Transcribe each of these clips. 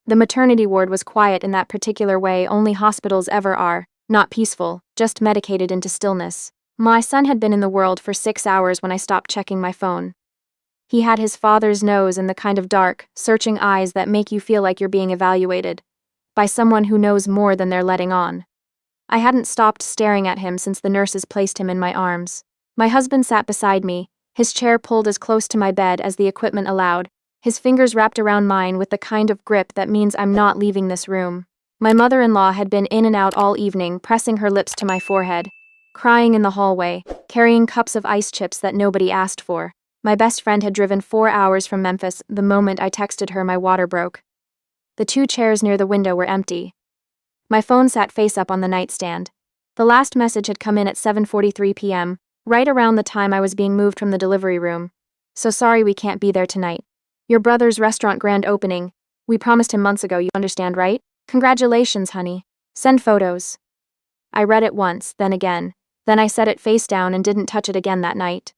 The maternity ward was quiet in that particular way only hospitals ever are, not peaceful, just medicated into stillness. My son had been in the world for 6 hours when I stopped checking my phone. He had his father's nose and the kind of dark, searching eyes that make you feel like you're being evaluated by someone who knows more than they're letting on. I hadn't stopped staring at him since the nurses placed him in my arms. My husband sat beside me, his chair pulled as close to my bed as the equipment allowed, his fingers wrapped around mine with the kind of grip that means I'm not leaving this room. My mother-in-law had been in and out all evening, pressing her lips to my forehead, crying in the hallway, carrying cups of ice chips that nobody asked for. My best friend had driven 4 hours from Memphis the moment I texted her my water broke. The 2 chairs near the window were empty. My phone sat face up on the nightstand. The last message had come in at 7:43 p.m., right around the time I was being moved from the delivery room. So sorry we can't be there tonight. Your brother's restaurant grand opening. We promised him months ago, you understand, right? Congratulations, honey. Send photos. I read it once, then again. Then I set it face down and didn't touch it again that night.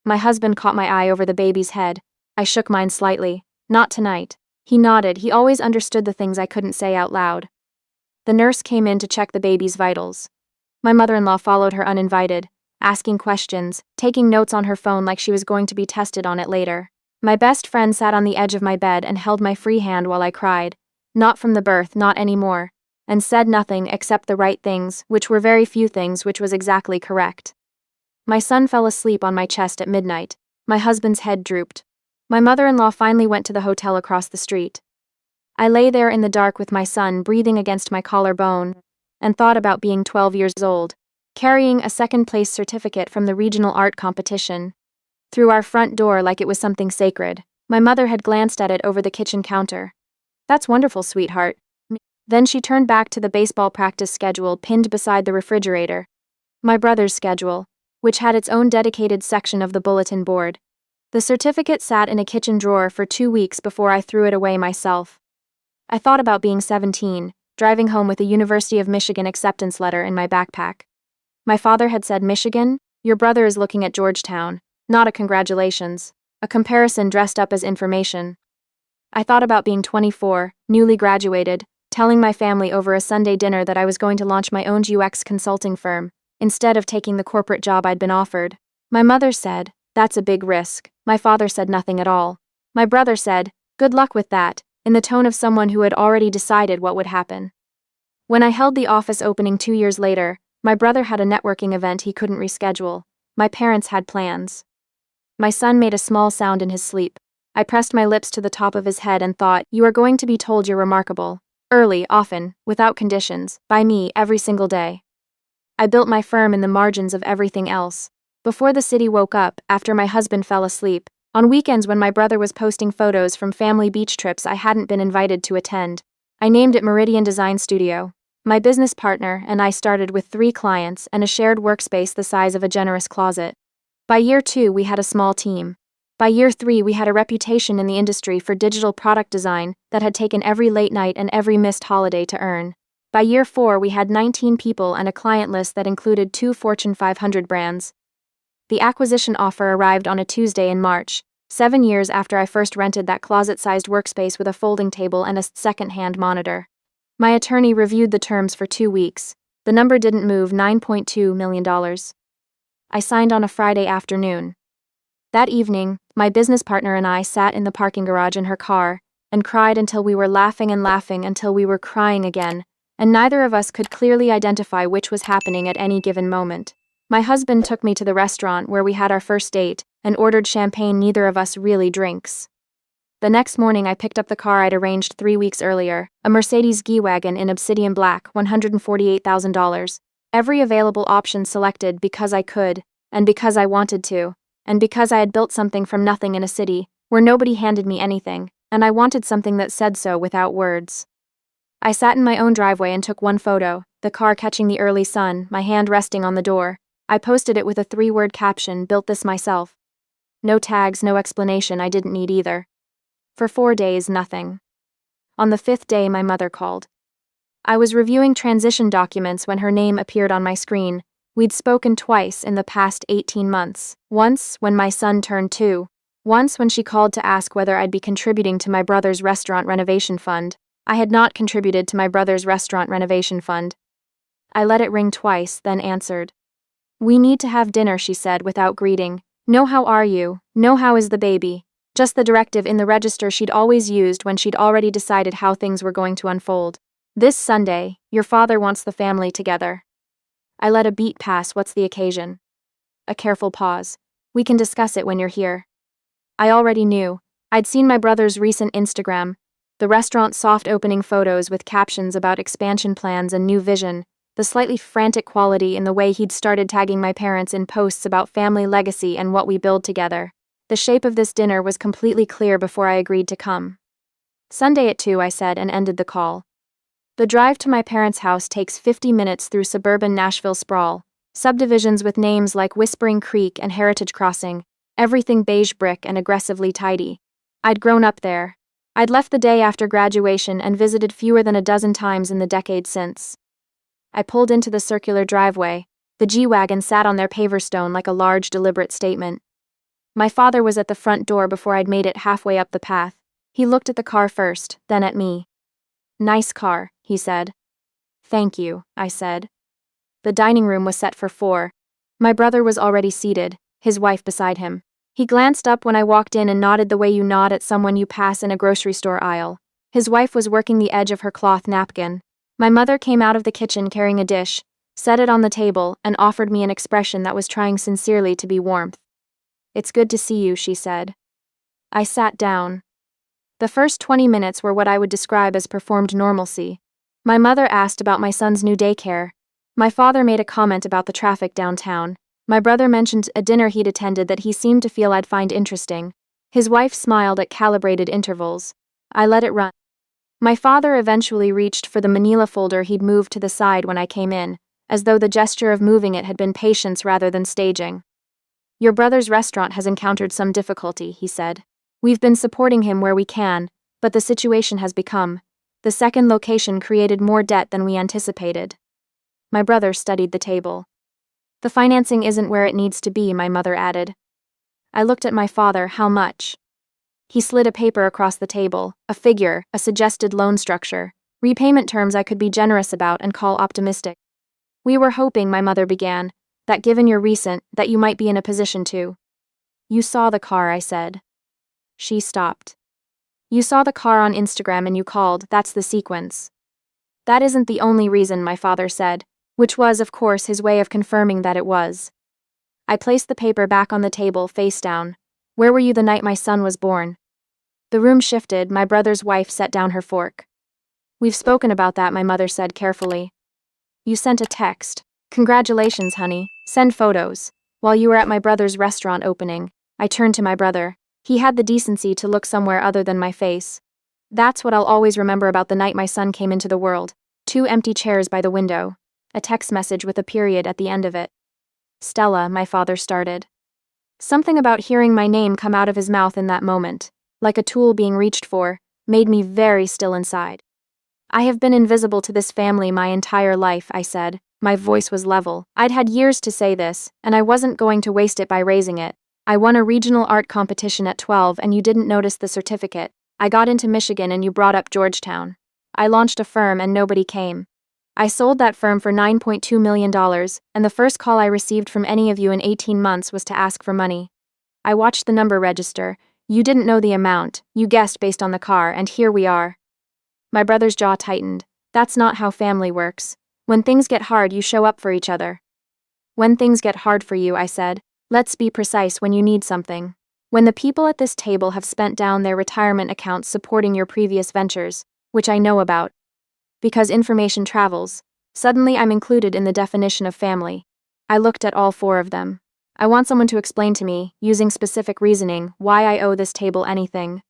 My husband caught my eye over the baby's head. I shook mine slightly. Not tonight. He nodded. He always understood the things I couldn't say out loud. The nurse came in to check the baby's vitals. My mother-in-law followed her uninvited, asking questions, taking notes on her phone like she was going to be tested on it later. My best friend sat on the edge of my bed and held my free hand while I cried. Not from the birth, not anymore. And said nothing except the right things, which were very few things, which was exactly correct. My son fell asleep on my chest at midnight. My husband's head drooped. My mother-in-law finally went to the hotel across the street. I lay there in the dark with my son breathing against my collarbone, and thought about being 12 years old, carrying a second-place certificate from the regional art competition through our front door like it was something sacred. My mother had glanced at it over the kitchen counter. That's wonderful, sweetheart. Then she turned back to the baseball practice schedule pinned beside the refrigerator. My brother's schedule, which had its own dedicated section of the bulletin board. The certificate sat in a kitchen drawer for 2 weeks before I threw it away myself. I thought about being 17, driving home with a University of Michigan acceptance letter in my backpack. My father had said, "Michigan? Your brother is looking at Georgetown." Not a congratulations. A comparison dressed up as information. I thought about being 24, newly graduated, telling my family over a Sunday dinner that I was going to launch my own UX consulting firm, instead of taking the corporate job I'd been offered. My mother said, "That's a big risk." My father said nothing at all. My brother said, "Good luck with that," in the tone of someone who had already decided what would happen. When I held the office opening 2 years later, my brother had a networking event he couldn't reschedule. My parents had plans. My son made a small sound in his sleep. I pressed my lips to the top of his head and thought, "You are going to be told you're remarkable. Early, often, without conditions, by me every single day." I built my firm in the margins of everything else. Before the city woke up, after my husband fell asleep, on weekends when my brother was posting photos from family beach trips I hadn't been invited to attend, I named it Meridian Design Studio. My business partner and I started with 3 clients and a shared workspace the size of a generous closet. By year 2, we had a small team. By year 3, we had a reputation in the industry for digital product design that had taken every late night and every missed holiday to earn. By year 4, we had 19 people and a client list that included 2 Fortune 500 brands. The acquisition offer arrived on a Tuesday in March, 7 years after I first rented that closet-sized workspace with a folding table and a second-hand monitor. My attorney reviewed the terms for 2 weeks. The number didn't move, $9.2 million. I signed on a Friday afternoon. That evening, my business partner and I sat in the parking garage in her car and cried until we were laughing and laughing until we were crying again, and neither of us could clearly identify which was happening at any given moment. My husband took me to the restaurant where we had our first date and ordered champagne neither of us really drinks. The next morning I picked up the car I'd arranged 3 weeks earlier, a Mercedes G-Wagon in obsidian black, $148,000. Every available option selected because I could, and because I wanted to, and because I had built something from nothing in a city where nobody handed me anything, and I wanted something that said so without words. I sat in my own driveway and took one photo, the car catching the early sun, my hand resting on the door. I posted it with a 3-word caption, "Built this myself." No tags, no explanation, I didn't need either. For 4 days, nothing. On the 5th day, my mother called. I was reviewing transition documents when her name appeared on my screen. We'd spoken twice in the past 18 months. Once when my son turned 2. Once when she called to ask whether I'd be contributing to my brother's restaurant renovation fund. I had not contributed to my brother's restaurant renovation fund. I let it ring twice, then answered. "We need to have dinner," she said without greeting. "No, how are you? No, how is the baby?" Just the directive in the register she'd always used when she'd already decided how things were going to unfold. "This Sunday, your father wants the family together." I let a beat pass. "What's the occasion?" A careful pause. "We can discuss it when you're here." I already knew. I'd seen my brother's recent Instagram, the restaurant's soft opening photos with captions about expansion plans and new vision, the slightly frantic quality in the way he'd started tagging my parents in posts about family legacy and what we build together. The shape of this dinner was completely clear before I agreed to come. "Sunday at 2, I said and ended the call. The drive to my parents' house takes 50 minutes through suburban Nashville sprawl, subdivisions with names like Whispering Creek and Heritage Crossing, everything beige brick and aggressively tidy. I'd grown up there. I'd left the day after graduation and visited fewer than a dozen times in the decade since. I pulled into the circular driveway. The G-Wagon sat on their paver stone like a large, deliberate statement. My father was at the front door before I'd made it halfway up the path. He looked at the car first, then at me. "Nice car," he said. "Thank you," I said. The dining room was set for 4. My brother was already seated, his wife beside him. He glanced up when I walked in and nodded the way you nod at someone you pass in a grocery store aisle. His wife was working the edge of her cloth napkin. My mother came out of the kitchen carrying a dish, set it on the table, and offered me an expression that was trying sincerely to be warmth. "It's good to see you," she said. I sat down. The first 20 minutes were what I would describe as performed normalcy. My mother asked about my son's new daycare. My father made a comment about the traffic downtown. My brother mentioned a dinner he'd attended that he seemed to feel I'd find interesting. His wife smiled at calibrated intervals. I let it run. My father eventually reached for the manila folder he'd moved to the side when I came in, as though the gesture of moving it had been patience rather than staging. "Your brother's restaurant has encountered some difficulty," he said. "We've been supporting him where we can, but the situation has become. The second location created more debt than we anticipated." My brother studied the table. "The financing isn't where it needs to be," my mother added. I looked at my father. "How much?" He slid a paper across the table, a figure, a suggested loan structure, repayment terms I could be generous about and call optimistic. "We were hoping," my mother began, "that given your recent, that you might be in a position to." "You saw the car," I said. She stopped. "You saw the car on Instagram and you called, that's the sequence." "That isn't the only reason," my father said, which was, of course, his way of confirming that it was. I placed the paper back on the table, face down. "Where were you the night my son was born?" The room shifted. My brother's wife set down her fork. "We've spoken about that," my mother said carefully. "You sent a text. Congratulations, honey. Send photos." While you were at my brother's restaurant opening, I turned to my brother. He had the decency to look somewhere other than my face. "That's what I'll always remember about the night my son came into the world. 2 empty chairs by the window. A text message with a period at the end of it." "Stella," my father started. Something about hearing my name come out of his mouth in that moment, like a tool being reached for, made me very still inside. "I have been invisible to this family my entire life," I said. My voice was level. I'd had years to say this, and I wasn't going to waste it by raising it. "I won a regional art competition at 12 and you didn't notice the certificate. I got into Michigan and you brought up Georgetown. I launched a firm and nobody came. I sold that firm for $9.2 million, and the first call I received from any of you in 18 months was to ask for money. I watched the number register. You didn't know the amount, you guessed based on the car, and here we are." My brother's jaw tightened. "That's not how family works. When things get hard, you show up for each other." "When things get hard for you," I said. "Let's be precise, when you need something. When the people at this table have spent down their retirement accounts supporting your previous ventures, which I know about. Because information travels. Suddenly I'm included in the definition of family." I looked at all 4 of them. "I want someone to explain to me, using specific reasoning, why I owe this table anything."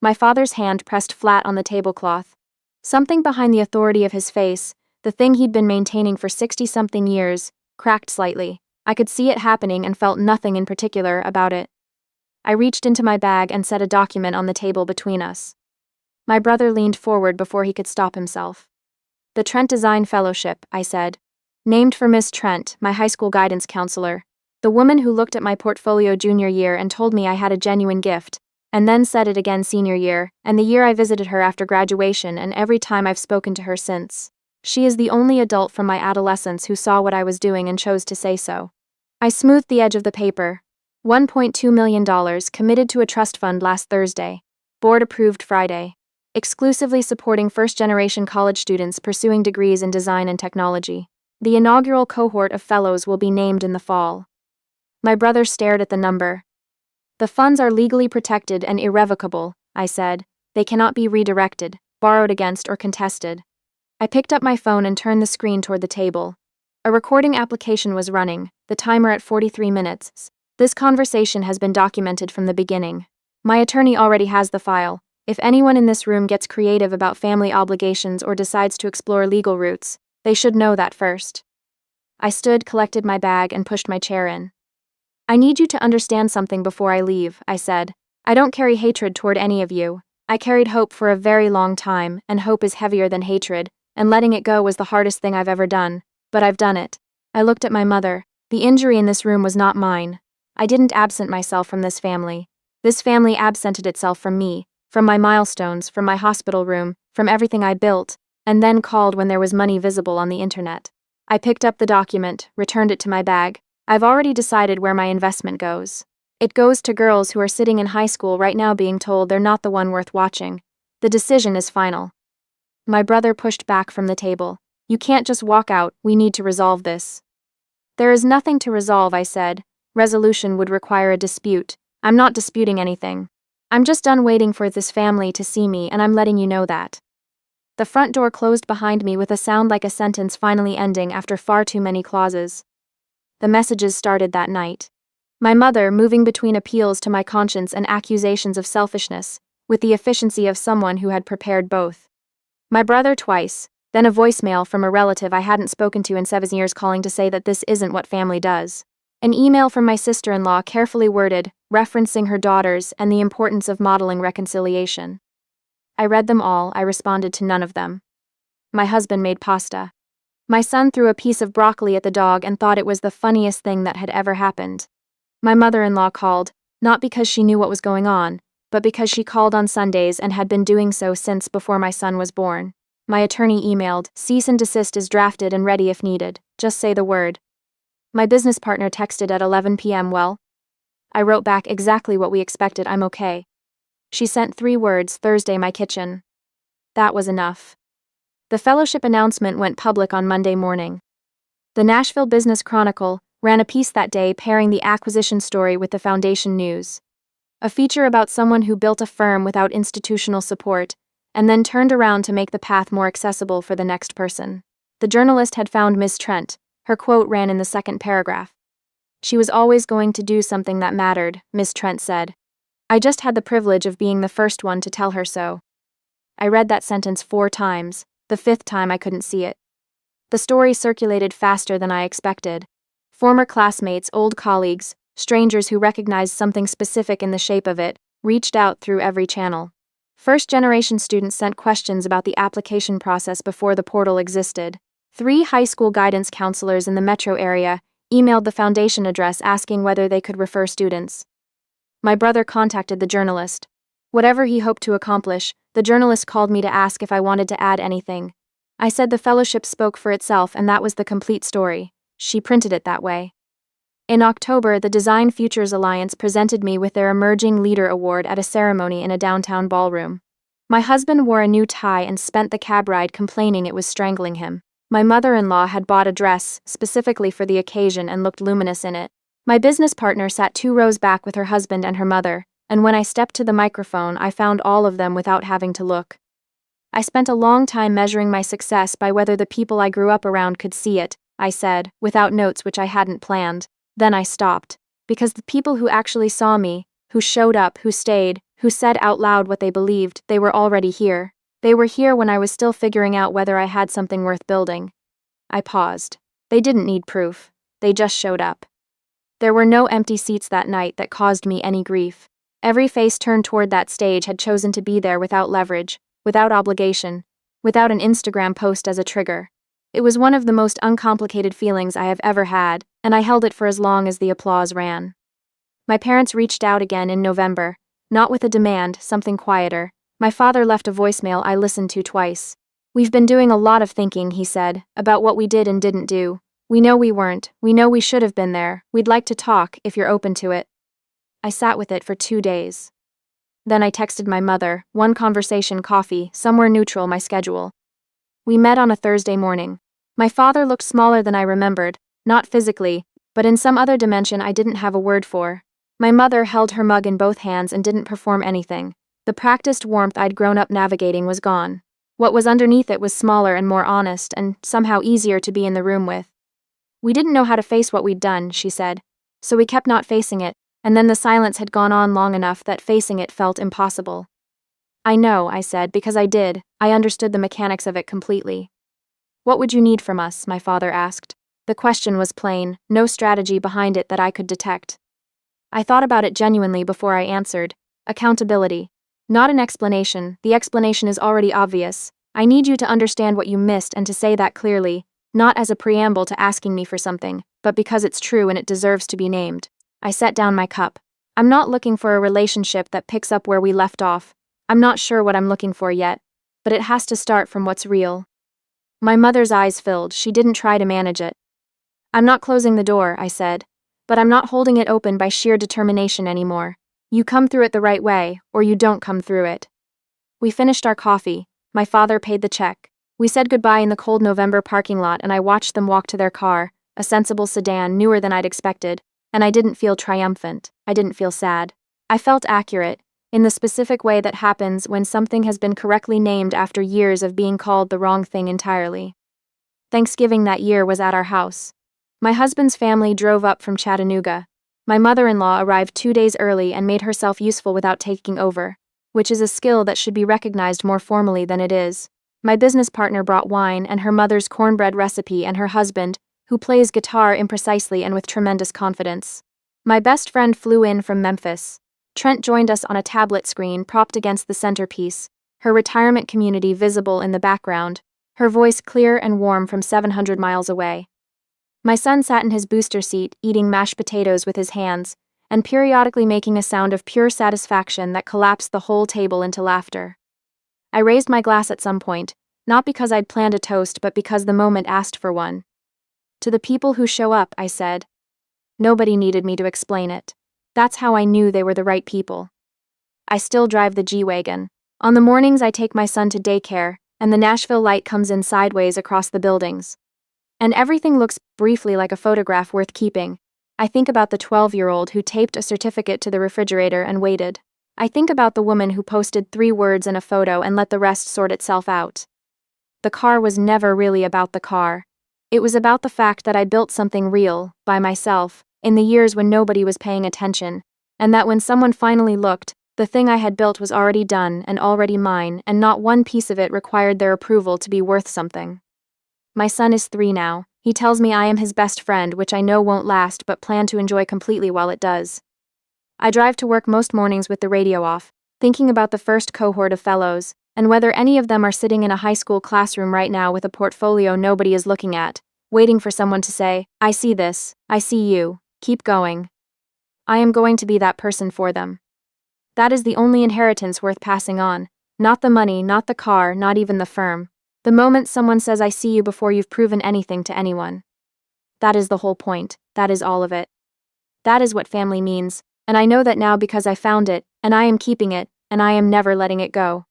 My father's hand pressed flat on the tablecloth. Something behind the authority of his face, the thing he'd been maintaining for 60-something years, cracked slightly. I could see it happening and felt nothing in particular about it. I reached into my bag and set a document on the table between us. My brother leaned forward before he could stop himself. "The Trent Design Fellowship," I said. "Named for Miss Trent, my high school guidance counselor. The woman who looked at my portfolio junior year and told me I had a genuine gift. And then said it again senior year, and the year I visited her after graduation, and every time I've spoken to her since. She is the only adult from my adolescence who saw what I was doing and chose to say so. I smoothed the edge of the paper. $1.2 million committed to a trust fund last Thursday. Board approved Friday. Exclusively supporting first-generation college students pursuing degrees in design and technology. The inaugural cohort of fellows will be named in the fall. My brother stared at the number. The funds are legally protected and irrevocable, I said. They cannot be redirected, borrowed against, or contested. I picked up my phone and turned the screen toward the table. A recording application was running, the timer at 43 minutes. This conversation has been documented from the beginning. My attorney already has the file. If anyone in this room gets creative about family obligations or decides to explore legal routes, they should know that first. I stood, collected my bag, and pushed my chair in. I need you to understand something before I leave, I said. I don't carry hatred toward any of you. I carried hope for a very long time, and hope is heavier than hatred, and letting it go was the hardest thing I've ever done. But I've done it. I looked at my mother. The injury in this room was not mine. I didn't absent myself from this family. This family absented itself from me, from my milestones, from my hospital room, from everything I built, and then called when there was money visible on the internet. I picked up the document, returned it to my bag. I've already decided where my investment goes. It goes to girls who are sitting in high school right now being told they're not the one worth watching. The decision is final. My brother pushed back from the table. You can't just walk out, we need to resolve this. There is nothing to resolve, I said. Resolution would require a dispute. I'm not disputing anything. I'm just done waiting for this family to see me, and I'm letting you know that. The front door closed behind me with a sound like a sentence finally ending after far too many clauses. The messages started that night. My mother moving between appeals to my conscience and accusations of selfishness, with the efficiency of someone who had prepared both. My brother twice, then a voicemail from a relative I hadn't spoken to in 7 years calling to say that this isn't what family does. An email from my sister-in-law carefully worded, referencing her daughters and the importance of modeling reconciliation. I read them all, I responded to none of them. My husband made pasta. My son threw a piece of broccoli at the dog and thought it was the funniest thing that had ever happened. My mother-in-law called, not because she knew what was going on, but because she called on Sundays and had been doing so since before my son was born. My attorney emailed, cease and desist is drafted and ready if needed, just say the word. My business partner texted at 11 p.m. Well? I wrote back exactly what we expected, I'm okay. She sent 3 words, Thursday my kitchen. That was enough. The fellowship announcement went public on Monday morning. The Nashville Business Chronicle ran a piece that day pairing the acquisition story with the foundation news. A feature about someone who built a firm without institutional support, and then turned around to make the path more accessible for the next person. The journalist had found Ms. Trent. Her quote ran in the second paragraph. She was always going to do something that mattered, Ms. Trent said. I just had the privilege of being the first one to tell her so. I read that sentence 4 times. The 5th time I couldn't see it. The story circulated faster than I expected. Former classmates, old colleagues, strangers who recognized something specific in the shape of it, reached out through every channel. First-generation students sent questions about the application process before the portal existed. 3 high school guidance counselors in the metro area emailed the foundation address asking whether they could refer students. My brother contacted the journalist. Whatever he hoped to accomplish, the journalist called me to ask if I wanted to add anything. I said the fellowship spoke for itself and that was the complete story. She printed it that way. In October, the Design Futures Alliance presented me with their Emerging Leader Award at a ceremony in a downtown ballroom. My husband wore a new tie and spent the cab ride complaining it was strangling him. My mother-in-law had bought a dress specifically for the occasion and looked luminous in it. My business partner sat 2 rows back with her husband and her mother, and when I stepped to the microphone, I found all of them without having to look. I spent a long time measuring my success by whether the people I grew up around could see it, I said, without notes which I hadn't planned. Then I stopped, because the people who actually saw me, who showed up, who stayed, who said out loud what they believed, they were already here. They were here when I was still figuring out whether I had something worth building. I paused. They didn't need proof. They just showed up. There were no empty seats that night that caused me any grief. Every face turned toward that stage had chosen to be there without leverage, without obligation, without an Instagram post as a trigger. It was one of the most uncomplicated feelings I have ever had, and I held it for as long as the applause ran. My parents reached out again in November. Not with a demand, something quieter. My father left a voicemail I listened to twice. "We've been doing a lot of thinking," he said, "about what we did and didn't do. We know we weren't, we know we should have been there. We'd like to talk, if you're open to it." I sat with it for 2 days. Then I texted my mother, one conversation, coffee, somewhere neutral, my schedule. We met on a Thursday morning. My father looked smaller than I remembered, not physically, but in some other dimension I didn't have a word for. My mother held her mug in both hands and didn't perform anything. The practiced warmth I'd grown up navigating was gone. What was underneath it was smaller and more honest, and somehow easier to be in the room with. "We didn't know how to face what we'd done," she said. "So we kept not facing it, and then the silence had gone on long enough that facing it felt impossible." "I know," I said, "because I did. I understood the mechanics of it completely." "What would you need from us?" my father asked. The question was plain, no strategy behind it that I could detect. I thought about it genuinely before I answered. Accountability. Not an explanation, the explanation is already obvious. I need you to understand what you missed and to say that clearly, not as a preamble to asking me for something, but because it's true and it deserves to be named. I set down my cup. I'm not looking for a relationship that picks up where we left off. I'm not sure what I'm looking for yet, but it has to start from what's real. My mother's eyes filled, she didn't try to manage it. "I'm not closing the door," I said, "but I'm not holding it open by sheer determination anymore. You come through it the right way, or you don't come through it." We finished our coffee. My father paid the check. We said goodbye in the cold November parking lot and I watched them walk to their car, a sensible sedan newer than I'd expected, and I didn't feel triumphant. I didn't feel sad. I felt accurate, in the specific way that happens when something has been correctly named after years of being called the wrong thing entirely. Thanksgiving that year was at our house. My husband's family drove up from Chattanooga. My mother-in-law arrived 2 days early and made herself useful without taking over, which is a skill that should be recognized more formally than it is. My business partner brought wine and her mother's cornbread recipe and her husband, who plays guitar imprecisely and with tremendous confidence. My best friend flew in from Memphis. Trent joined us on a tablet screen propped against the centerpiece, her retirement community visible in the background, her voice clear and warm from 700 miles away. My son sat in his booster seat, eating mashed potatoes with his hands, and periodically making a sound of pure satisfaction that collapsed the whole table into laughter. I raised my glass at some point, not because I'd planned a toast but because the moment asked for one. "To the people who show up," I said. Nobody needed me to explain it. That's how I knew they were the right people. I still drive the G-Wagon. On the mornings I take my son to daycare, and the Nashville light comes in sideways across the buildings. And everything looks briefly like a photograph worth keeping. I think about the 12-year-old who taped a certificate to the refrigerator and waited. I think about the woman who posted 3 words in a photo and let the rest sort itself out. The car was never really about the car. It was about the fact that I built something real, by myself, in the years when nobody was paying attention, and that when someone finally looked, the thing I had built was already done and already mine, and not one piece of it required their approval to be worth something. My son is 3 now. He tells me I am his best friend, which I know won't last but plan to enjoy completely while it does. I drive to work most mornings with the radio off, thinking about the first cohort of fellows, and whether any of them are sitting in a high school classroom right now with a portfolio nobody is looking at, waiting for someone to say, "I see this, I see you, keep going." I am going to be that person for them. That is the only inheritance worth passing on, not the money, not the car, not even the firm. The moment someone says "I see you" before you've proven anything to anyone. That is the whole point, that is all of it. That is what family means, and I know that now because I found it, and I am keeping it, and I am never letting it go.